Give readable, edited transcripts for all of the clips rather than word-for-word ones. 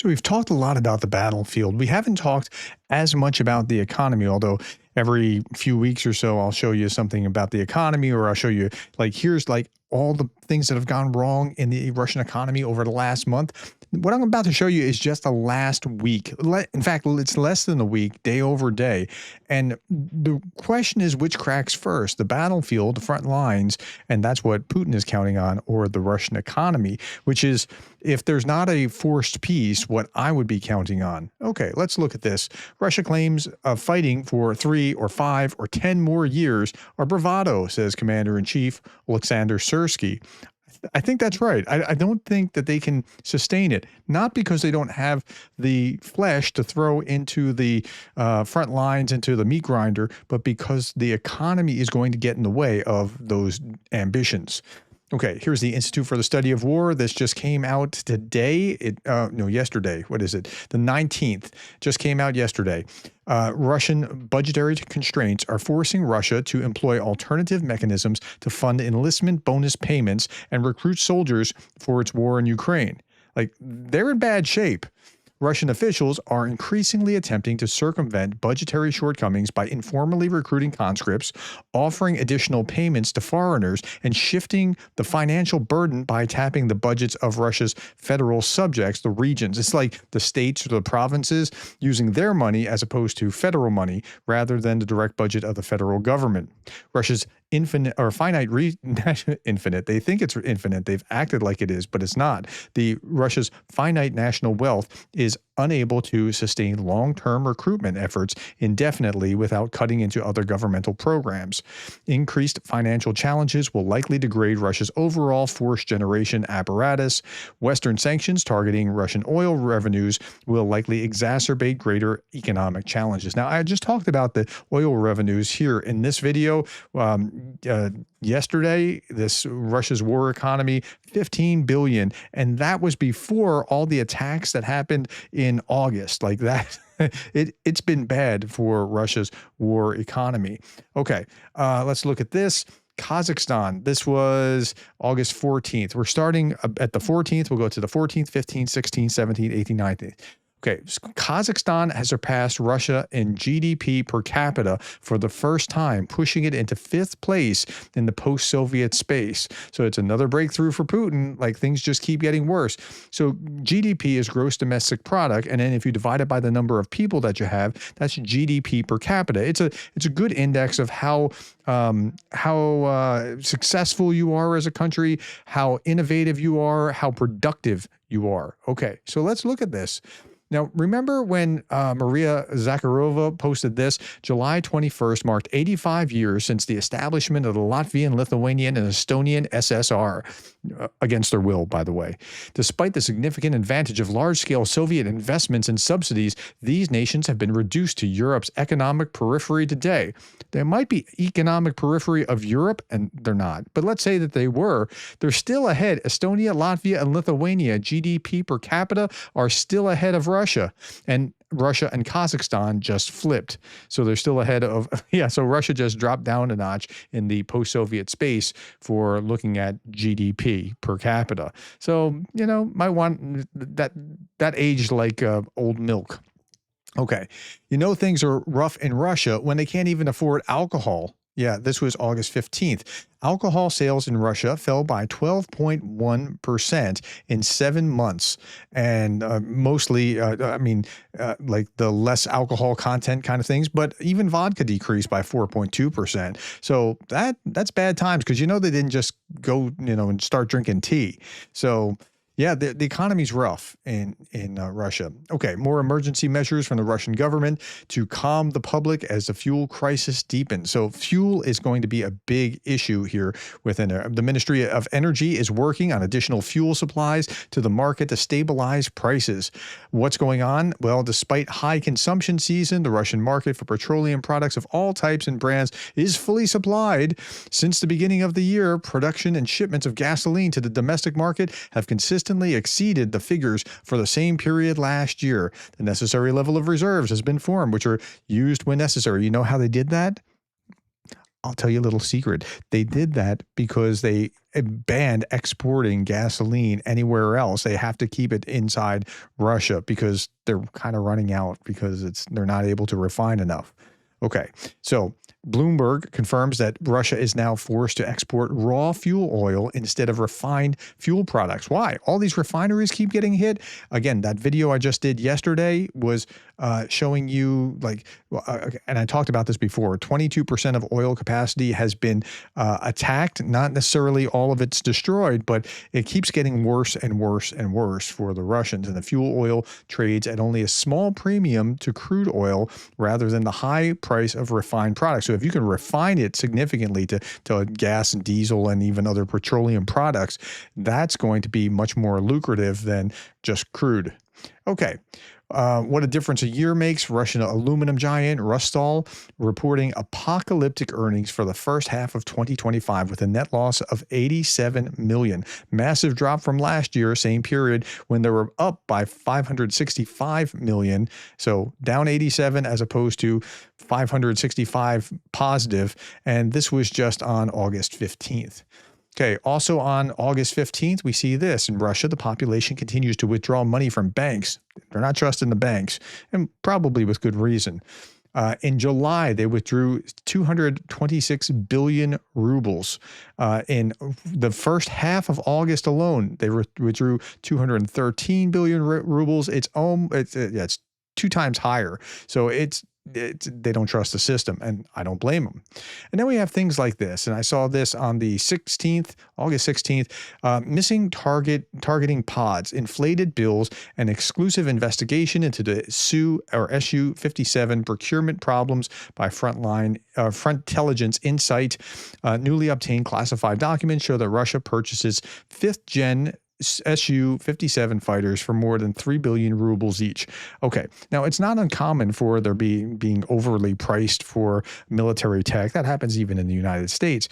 So we've talked a lot about the battlefield. We haven't talked as much about the economy, although every few weeks or so I'll show you something about the economy, or I'll show you like here's like all the things that have gone wrong in the Russian economy over the last month. What I'm about to show you is just the last week. In fact, it's less than a week, day over day. And the question is, which cracks first, the battlefield, the front lines, and that's what Putin is counting on, or the Russian economy, which is if there's not a forced peace, what I would be counting on. Okay, let's look at this. Russia claims fighting for 3 or 5 or 10 more years are bravado, says Commander-in-Chief Alexander Syrskyi. I think that's right. I don't think that they can sustain it, not because they don't have the flesh to throw into the front lines, into the meat grinder, but because the economy is going to get in the way of those ambitions. Okay, here's the Institute for the Study of War. This just came out today. Yesterday. What is it? The 19th. Just came out yesterday. Russian budgetary constraints are forcing Russia to employ alternative mechanisms to fund enlistment bonus payments and recruit soldiers for its war in Ukraine. Like, they're in bad shape. Russian officials are increasingly attempting to circumvent budgetary shortcomings by informally recruiting conscripts, offering additional payments to foreigners, and shifting the financial burden by tapping the budgets of Russia's federal subjects, the regions. It's like the states or the provinces using their money as opposed to federal money rather than the direct budget of the federal government. Russia's infinite. They think it's infinite. They've acted like it is, but it's not. Russia's finite national wealth is unable to sustain long-term recruitment efforts indefinitely without cutting into other governmental programs. Increased financial challenges will likely degrade Russia's overall force generation apparatus. Western sanctions targeting Russian oil revenues will likely exacerbate greater economic challenges. Now, I just talked about the oil revenues here in this video. Yesterday, this Russia's war economy, $15 billion, and that was before all the attacks that happened in August. Like that, it's been bad for Russia's war economy. Okay, let's look at this. Kazakhstan, this was August 14th. We're starting at the 14th. We'll go to the 14th, 15th, 16th, 17th, 18th, 19th. Okay, Kazakhstan has surpassed Russia in GDP per capita for the first time, pushing it into 5th place in the post-Soviet space. So it's another breakthrough for Putin. Like, things just keep getting worse. So GDP is gross domestic product, and then if you divide it by the number of people that you have, that's GDP per capita. It's a good index of how successful you are as a country, how innovative you are, how productive you are. Okay, so let's look at this. Now, remember when Maria Zakharova posted this? July 21st marked 85 years since the establishment of the Latvian, Lithuanian, and Estonian SSR, against their will, by the way. Despite the significant advantage of large-scale Soviet investments and subsidies, these nations have been reduced to Europe's economic periphery today. They might be economic periphery of Europe, and they're not. But let's say that they were. They're still ahead. Estonia, Latvia, and Lithuania, GDP per capita, are still ahead of Russia. And Russia and Kazakhstan just flipped. So they're still ahead of, so Russia just dropped down a notch in the post-Soviet space for looking at GDP per capita. So, might want that aged like old milk. Okay. Things are rough in Russia when they can't even afford alcohol. Yeah, this was August 15th. Alcohol sales in Russia fell by 12.1% in 7 months. And mostly, like the less alcohol content kind of things, but even vodka decreased by 4.2%. So that's bad times because, they didn't just go, and start drinking tea. So yeah, the economy's rough in Russia. Okay, more emergency measures from the Russian government to calm the public as the fuel crisis deepens. So fuel is going to be a big issue here within there. The Ministry of Energy is working on additional fuel supplies to the market to stabilize prices. What's going on? Well, despite high consumption season, the Russian market for petroleum products of all types and brands is fully supplied. Since the beginning of the year, production and shipments of gasoline to the domestic market have consistently exceeded the figures for the same period last year. The necessary level of reserves has been formed, which are used when necessary. You know how they did that? I'll tell you a little secret. They did that because they banned exporting gasoline anywhere else. They have to keep it inside Russia because they're kind of running out because they're not able to refine enough. Okay, so Bloomberg confirms that Russia is now forced to export raw fuel oil instead of refined fuel products. Why? All these refineries keep getting hit. Again, that video I just did yesterday was showing you and I talked about this before, 22% of oil capacity has been attacked. Not necessarily all of it's destroyed, but it keeps getting worse and worse and worse for the Russians. And the fuel oil trades at only a small premium to crude oil rather than the high price of refined products. So if you can refine it significantly to gas and diesel and even other petroleum products, that's going to be much more lucrative than just crude. Okay. What a difference a year makes. Russian aluminum giant Rustall reporting apocalyptic earnings for the first half of 2025 with a net loss of 87 million. Massive drop from last year, same period, when they were up by 565 million. So down 87 as opposed to 565 positive. And this was just on August 15th. Okay, also on August 15th, we see this. In Russia, the population continues to withdraw money from banks. They're not trusting the banks, and probably with good reason. In July, they withdrew 226 billion rubles. In the first half of August alone, they withdrew 213 billion rubles. It's 2 times higher. So they don't trust the system, and I don't blame them. And then we have things like this, and I saw this on the 16th, August 16th, missing targeting pods, inflated bills, an exclusive investigation into the SU-57 procurement problems by Front Intelligence Insight. Newly obtained classified documents show that Russia purchases 5th-gen Su-57 fighters for more than 3 billion rubles each. Okay, now it's not uncommon for there being overly priced for military tech. That happens even in the United States.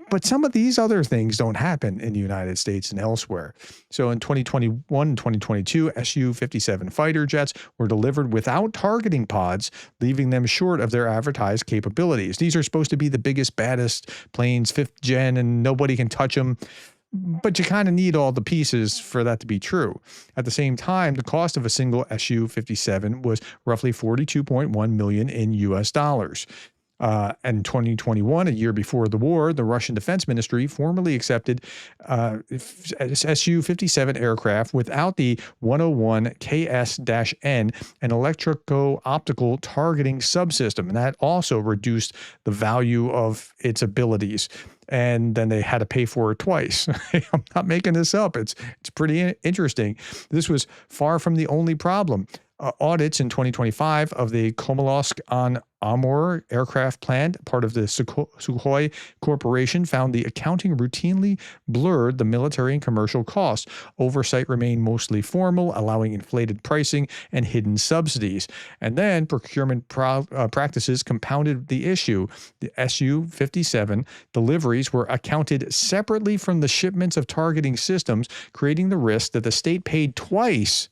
But some of these other things don't happen in the United States and elsewhere. So in 2021 and 2022, Su-57 fighter jets were delivered without targeting pods, leaving them short of their advertised capabilities. These are supposed to be the biggest, baddest planes, 5th gen, and nobody can touch them. But you kind of need all the pieces for that to be true. At the same time, the cost of a single Su-57 was roughly 42.1 million in US dollars. In 2021, a year before the war, the Russian Defense Ministry formally accepted Su-57 aircraft without the 101 KS-N, an electro-optical targeting subsystem, and that also reduced the value of its abilities. And then they had to pay for it twice. I'm not making this up. It's pretty interesting. This was far from the only problem. Audits in 2025 of the Komolsk-on-Amur aircraft plant, part of the Sukhoi Corporation, found the accounting routinely blurred the military and commercial costs. Oversight remained mostly formal, allowing inflated pricing and hidden subsidies. And then procurement practices compounded the issue. The Su-57 deliveries were accounted separately from the shipments of targeting systems, creating the risk that the state paid twice.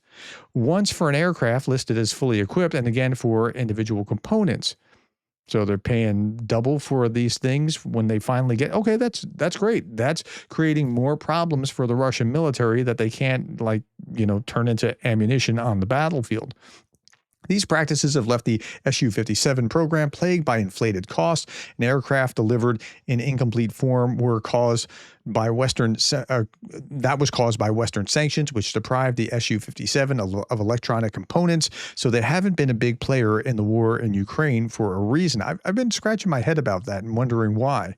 Once for an aircraft listed as fully equipped and again for individual components. So they're paying double for these things when they finally get, okay, that's great. That's creating more problems for the Russian military that they can't turn into ammunition on the battlefield. These practices have left the Su-57 program plagued by inflated costs, and aircraft delivered in incomplete form were caused by Western sanctions, which deprived the Su-57 of electronic components. So they haven't been a big player in the war in Ukraine for a reason. I've been scratching my head about that and wondering why.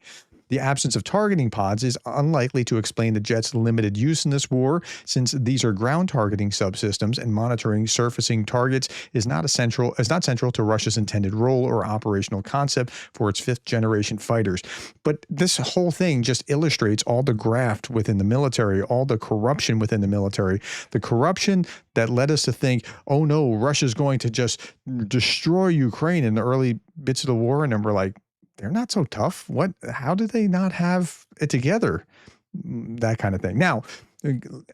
The absence of targeting pods is unlikely to explain the jet's limited use in this war, since these are ground targeting subsystems and monitoring surfacing targets is not central to Russia's intended role or operational concept for its 5th generation fighters. But this whole thing just illustrates all the graft within the military, all the corruption within the military, the corruption that led us to think, oh no, Russia's going to just destroy Ukraine in the early bits of the war. And then we're like, they're not so tough. What? How do they not have it together? That kind of thing. Now,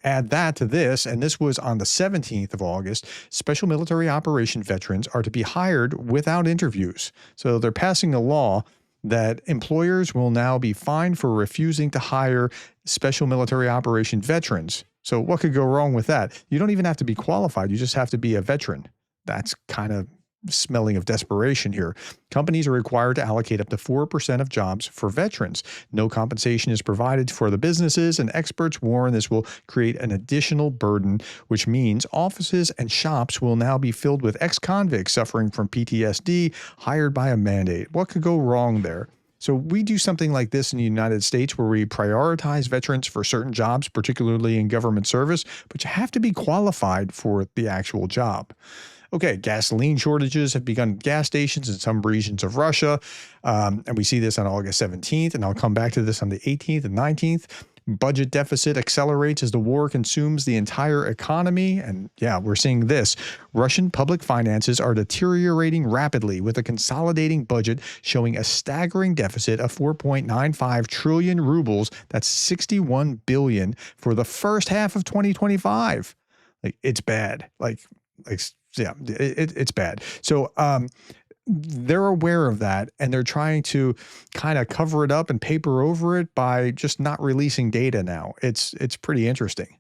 add that to this, and this was on the 17th of August, special military operation veterans are to be hired without interviews. So they're passing a law that employers will now be fined for refusing to hire special military operation veterans. So, what could go wrong with that? You don't even have to be qualified, you just have to be a veteran. That's kind of smelling of desperation here. Companies are required to allocate up to 4% of jobs for veterans. No compensation is provided for the businesses, and experts warn this will create an additional burden, which means offices and shops will now be filled with ex convicts suffering from PTSD hired by a mandate. What could go wrong there? So, we do something like this in the United States where we prioritize veterans for certain jobs, particularly in government service, but you have to be qualified for the actual job. Okay, gasoline shortages have begun at gas stations in some regions of Russia. And we see this on August 17th, and I'll come back to this on the 18th and 19th. Budget deficit accelerates as the war consumes the entire economy. And yeah, we're seeing this. Russian public finances are deteriorating rapidly, with a consolidating budget showing a staggering deficit of 4.95 trillion rubles. That's 61 billion for the first half of 2025. Like, it's bad. Like yeah, it's bad. So they're aware of that, and they're trying to kind of cover it up and paper over it by just not releasing data now. It's pretty interesting.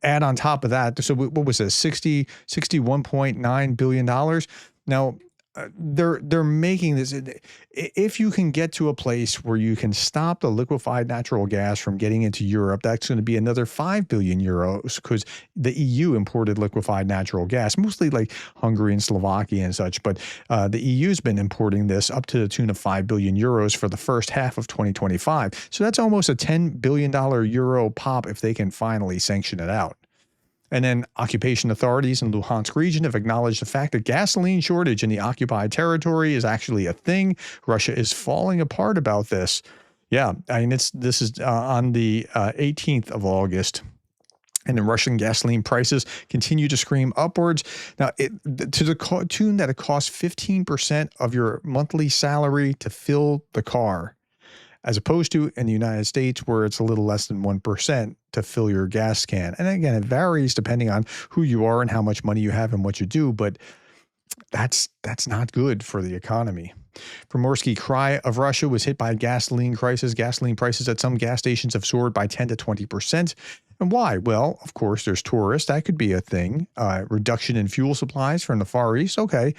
Add on top of that, so what was this, 61.9 billion dollars. Now, they're making this. If you can get to a place where you can stop the liquefied natural gas from getting into Europe, that's going to be another 5 billion euros, because the EU imported liquefied natural gas, mostly like Hungary and Slovakia and such. But the EU's been importing this up to the tune of 5 billion euros for the first half of 2025. So that's almost a $10 billion euro pop if they can finally sanction it out. And then occupation authorities in Luhansk region have acknowledged the fact that gasoline shortage in the occupied territory is actually a thing. Russia is falling apart about this. Yeah, I mean, this is on the 18th of August. And the Russian gasoline prices continue to scream upwards. Now, to the tune that it costs 15% of your monthly salary to fill the car, as opposed to in the United States where it's a little less than 1% to fill your gas can. And again, it varies depending on who you are and how much money you have and what you do, but that's not good for the economy. Primorsky Krai of Russia was hit by a gasoline crisis. Gasoline prices at some gas stations have soared by 10 to 20%. And why? Well, of course, there's tourists. That could be a thing. Reduction in fuel supplies from the Far East. Okay.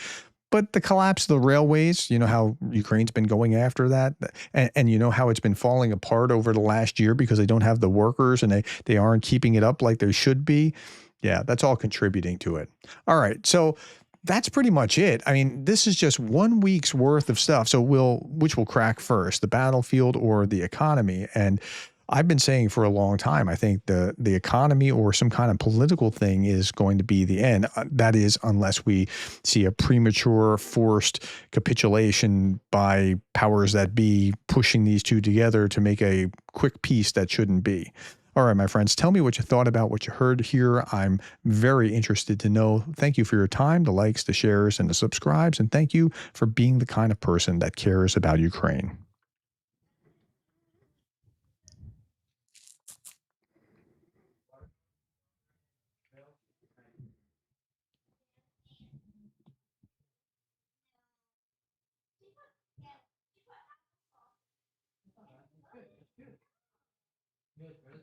But the collapse of the railways, you know how Ukraine's been going after that, and you know how it's been falling apart over the last year because they don't have the workers and they aren't keeping it up like they should be. Yeah, that's all contributing to it. All right, so that's pretty much it. I mean, this is just 1 week's worth of stuff. So which will crack first, the battlefield or the economy? And I've been saying for a long time, I think the economy or some kind of political thing is going to be the end. That is, unless we see a premature, forced capitulation by powers that be, pushing these two together to make a quick peace that shouldn't be. All right, my friends, tell me what you thought about what you heard here. I'm very interested to know. Thank you for your time, the likes, the shares, and the subscribes. And thank you for being the kind of person that cares about Ukraine.